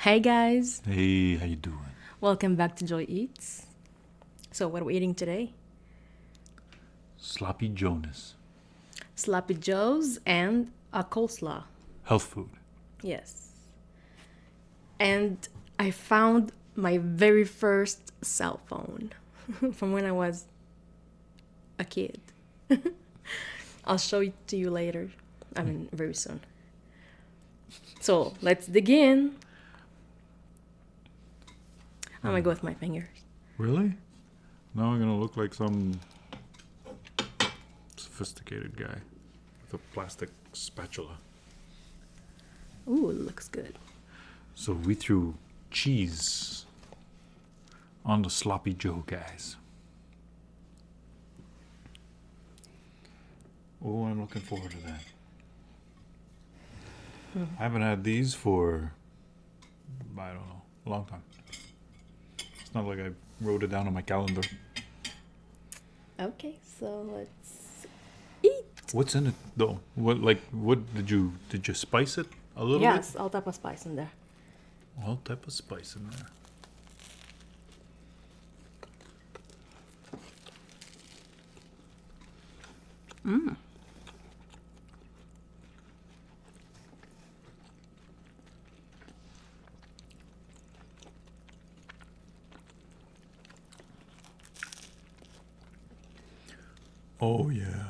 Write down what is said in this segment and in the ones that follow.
Hey guys, Hey, how you doing? welcome back to Joy Eats. So, what are we eating today? Sloppy Jonas. Sloppy Joes and a coleslaw. Health food. Yes. And I found my very first cell phone from when I was a kid. I'll show it to you later. I mean, very soon. So, let's dig in. I'm gonna go with my fingers. Really? Now I'm gonna look like some sophisticated guy with a plastic spatula. Ooh, it looks good. So we threw cheese on the Sloppy Joe, guys. Oh, I'm looking forward to that. I haven't had these for, I don't know, a long time. It's not like I wrote it down on my calendar. Okay, so let's eat. What's in it though? What did you spice it a little Yes, all type of spice in there. bit? All type of spice in there. Oh yeah.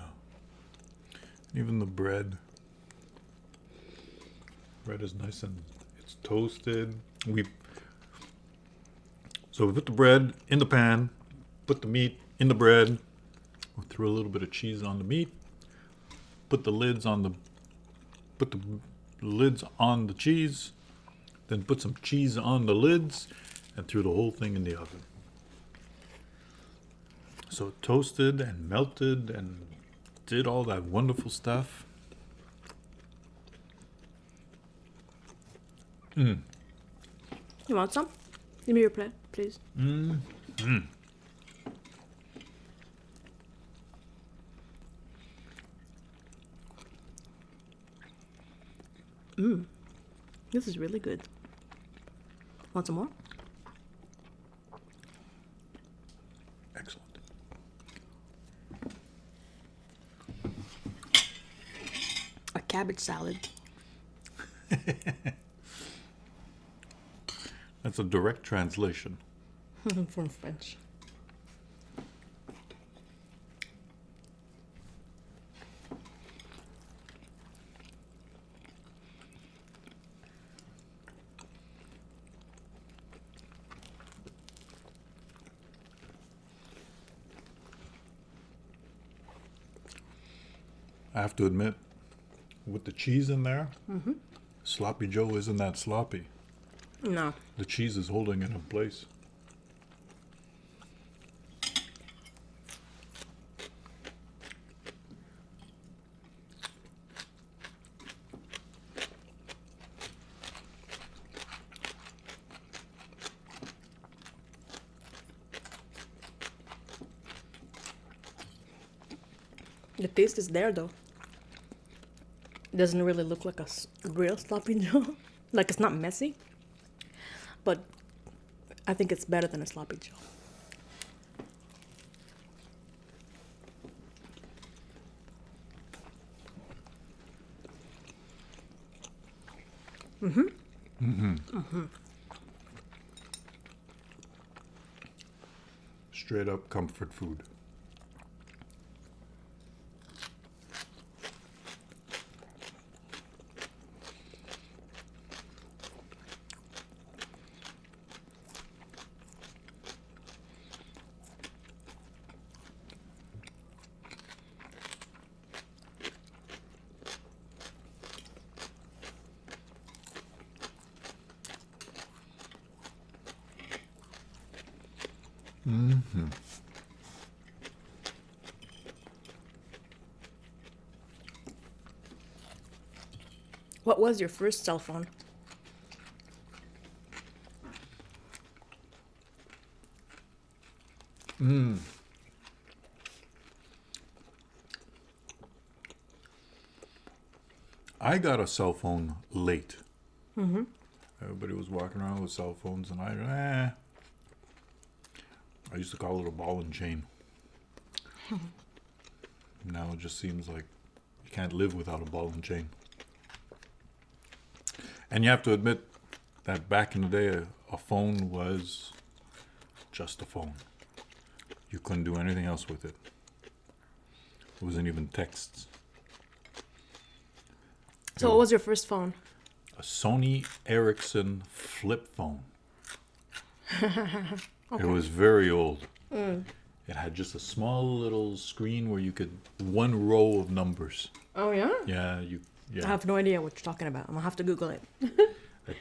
Even the bread. Bread is nice and it's toasted. We put the bread in the pan, put the meat in the bread. We threw a little bit of cheese on the meat. Put the lids on the cheese. Then put some cheese on the lids and threw the whole thing in the oven. So it toasted and melted and did all that wonderful stuff. You want some? Give me your plate, please. This is really good. Want some more? Excellent. A cabbage salad. That's a direct translation. From French. I have to admit, with the cheese in there, Sloppy Joe isn't that sloppy. No. The cheese is holding it in place. The taste is there though. It doesn't really look like a real sloppy Joe. Like it's not messy. But I think it's better than a sloppy Joe. Straight up comfort food. What was your first cell phone? I got a cell phone late. Everybody was walking around with cell phones, and I used to call it a ball and chain. Now it just seems like you can't live without a ball and chain. And you have to admit that back in the day, a phone was just a phone. You couldn't do anything else with it. It wasn't even texts. So what was your first phone? A Sony Ericsson flip phone. It was very old. It had just a small little screen where you could one row of numbers. Oh yeah? Yeah, I have no idea what you're talking about. I'm gonna have to Google it. a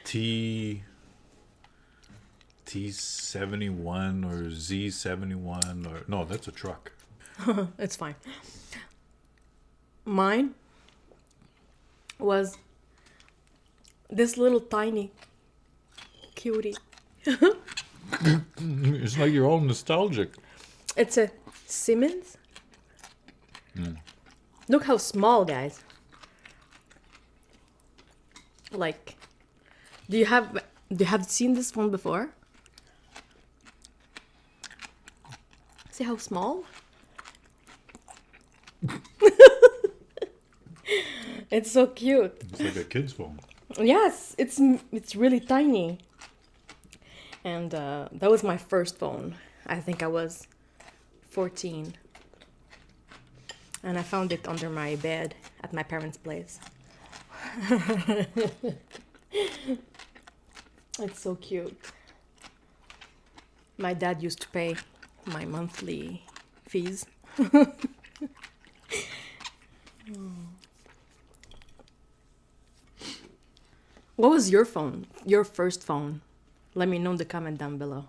T71 or Z71 or no, that's a truck. It's fine. Mine was this little tiny cutie. It's like you're all nostalgic. It's a Siemens. Look how small, guys. Like, do you have seen this phone before? See how small? It's so cute. It's like a kid's phone. Yes, it's really tiny. And that was my first phone. I think I was 14. And I found it under my bed at my parents' place. It's so cute. My dad used to pay my monthly fees. What was your phone? Your first phone? Let me know in the comment down below.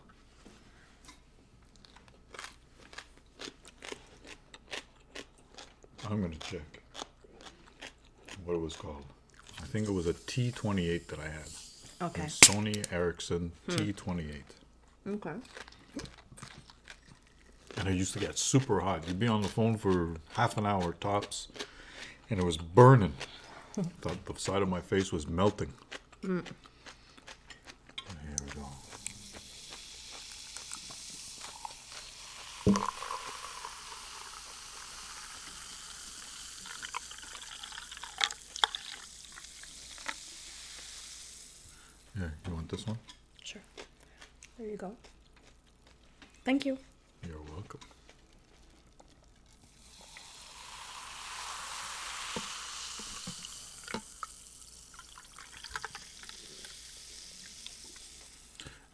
I'm gonna check what it was called. I think it was a T28 that I had. Okay. A Sony Ericsson T28. Okay. And it used to get super hot. You'd be on the phone for half an hour tops, and it was burning. The side of my face was melting. Here we go. Here, you want this one? Sure. There you go. Thank you. You're welcome.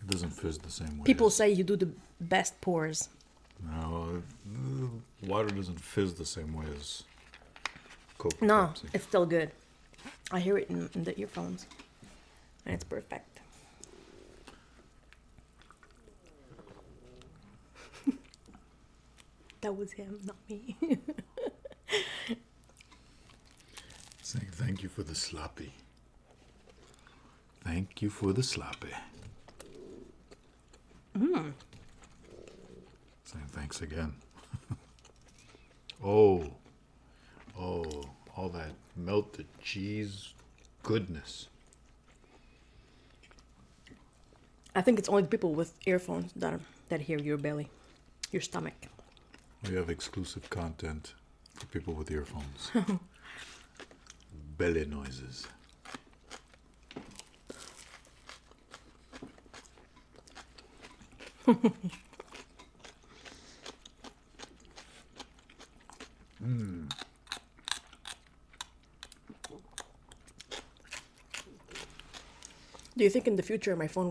It doesn't fizz the same way. People say you do the best pours. No, water doesn't fizz the same way as Coke. or No, Pepsi. it's still good. I hear it in the earphones. And it's perfect. That was him, not me. Saying thank you for the sloppy. Thank you for the sloppy. Saying thanks again. Oh, all that melted cheese goodness. I think it's only people with earphones that hear your belly, your stomach. We have exclusive content for people with earphones. Belly noises. Do you think in the future my phone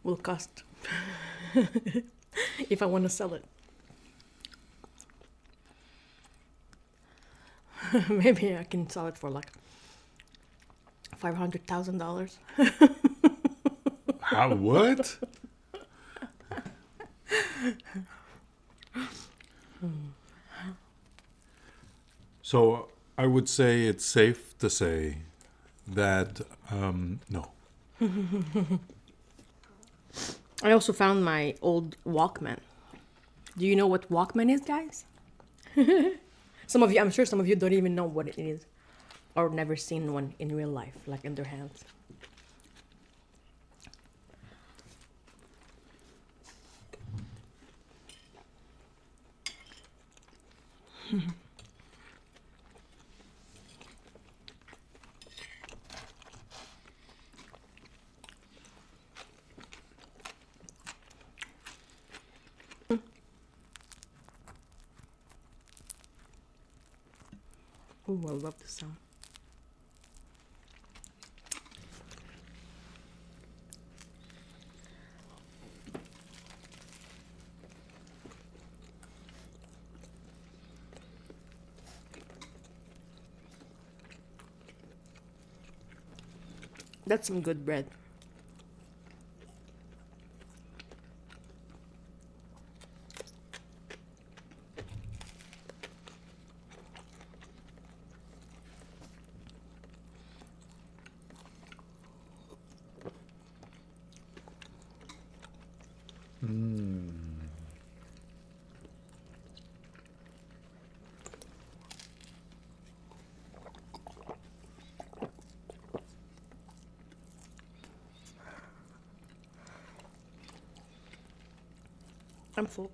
will cost if I want to sell it? Maybe I can sell it for like $500,000. How? What? So I would say it's safe to say that no. I also found my old Walkman. Do you know what Walkman is, guys? Some of you, I'm sure some of you don't even know what it is or never seen one in real life, like in their hands. Ooh, I love the sound. That's some good bread. I'm full.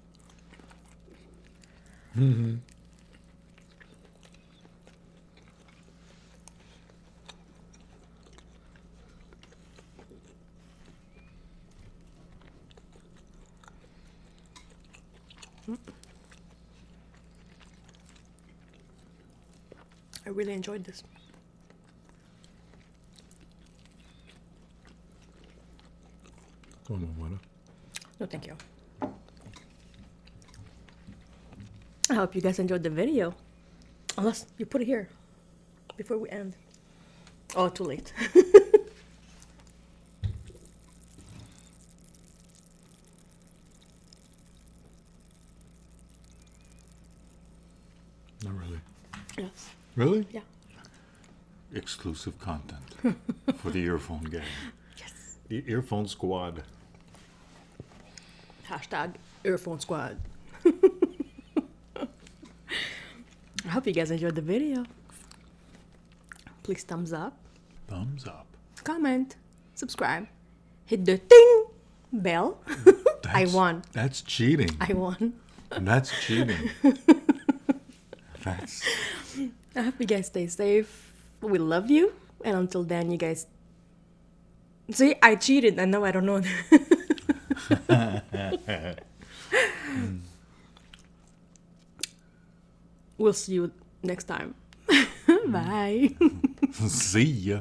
I really enjoyed this. Want more water? No, thank you. I hope you guys enjoyed the video. Unless you put it here before we end. Oh, too late. Not really. Yes. Really? Yeah. Exclusive content for the earphone gang. Yes. The earphone squad. Hashtag earphone squad. I hope you guys enjoyed the video. Please thumbs up, Thumbs up. comment, subscribe, hit the ding bell. I won. That's cheating. I won. That's cheating. That's. I hope you guys stay safe. We love you. And until then, you guys. See, I cheated and now I don't know. We'll see you next time. Bye. See ya.